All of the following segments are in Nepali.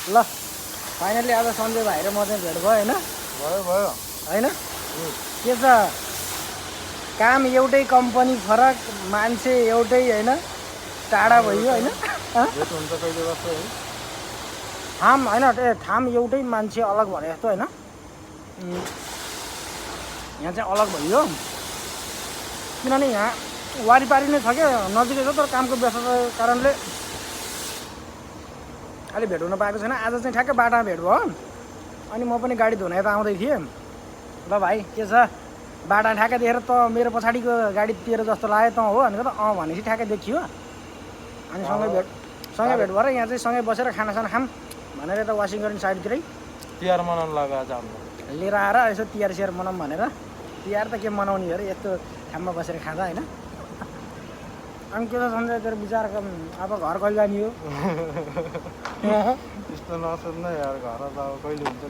ल फाइनली आज सन्जय भाइ र म चाहिँ भेट भयो होइन भयो होइन के छ काम एउटै कम्पनी फरक मान्छे एउटै होइन टाढा भयो होइन भेट हुन्छ कहिले बस्छ है ठाम होइन ठाम एउटै मान्छे अलग भने जस्तो होइन यहाँ चाहिँ अलग भयो किनभने यहाँ वारिपारि नै छ क्या नजिकै छ तर कामको व्यस्तताको कारणले अलि भेट हुन पाएको छैन आज चाहिँ ठ्याक्कै बाटामा भेट भयो अनि म पनि गाडी धुन यता आउँदै थिएँ ल भाइ के छ बाटा ठ्याक्कै देखेर त मेरो पछाडिको गाडी तेरो जस्तो लाग्यो त हो भनेको त भनेपछि ठ्याक्कै देखियो अनि सँगै भेट भएर यहाँ चाहिँ सँगै बसेर खानासाना खाम भनेर यता वासिङटन साइडतिरै तिहार मनाउनु लाग्यो आज हाम्रो लिएर आएर यसो तिहार सिहार मनाउँ भनेर तिहार त के मनाउने अरे यस्तो ठाउँमा बसेर खाँदा होइन अनि के छ सन्जय तेरो विचार अब घर कहिले जाने हो त्यस्तो नसोध्न यार घर त अब कहिले हुन्छ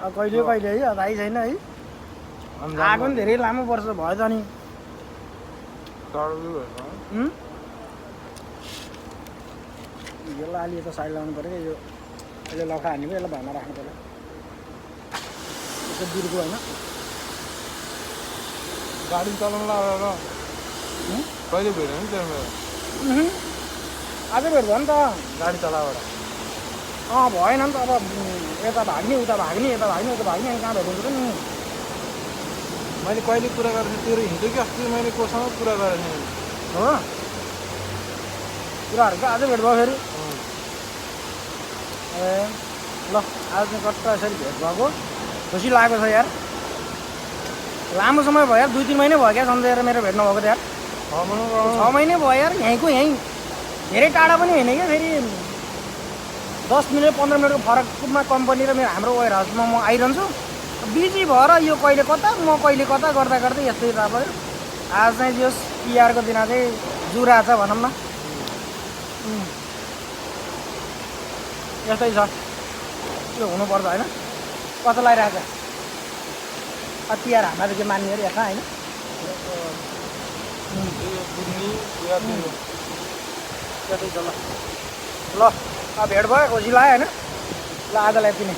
अब कहिले है थाहै छैन है आएको पनि धेरै लामो वर्ष भयो त नि यसलाई अलि यता साइड लगाउनु पऱ्यो क्या यो यसले लखा हान्ने यसलाई भर्ना राख्नु पऱ्यो यसो बिर्को होइन गाडी चलाउनु लगाएर कहिले भेट्यो नि त्यो मेरो आजै भेट भयो नि त गाडी चलाएर भएन नि त अब यता भाग्ने उता भाग्ने यता भाग्ने उता भाग्ने अनि कहाँ भेट हुन्छ र नि मैले कहिले कुरा गरेको थिएँ तेरो हिजो कि अस्ति मैले कोसँग कुरा गरेको थिएँ हो कुराहरू चाहिँ आजै भेट भयो फेरि ए ल आज चाहिँ कट्टा यसरी भेट भएको खुसी लागेको छ यार लामो समय भयो यार 2-3 महिना भयो क्या सन्जय र मेरो भेट नभएको त यार 6 महिना भयो यार यहीँको यहीँ धेरै टाढा पनि होइन क्या फेरि 10 मिनट 15 मिनटको फरकमा कम्पनी र मेरो हाम्रो वेयर हाउसमा म आइरहन्छु बिजी भएर यो कहिले कता म कहिले कता गर्दा गर्दै यस्तै पऱ्यो आज चाहिँ जो तिहारको दिन चाहिँ जुरा छ भनौँ न यस्तै छ त्यो हुनुपर्छ होइन कता लगाइरहेको छ तिहार हामीलाई त के मान्ने अरे यसमा होइन त्यतै छ ल भेट भयो खुसी लाग्यो होइन ल आजलाई यति नै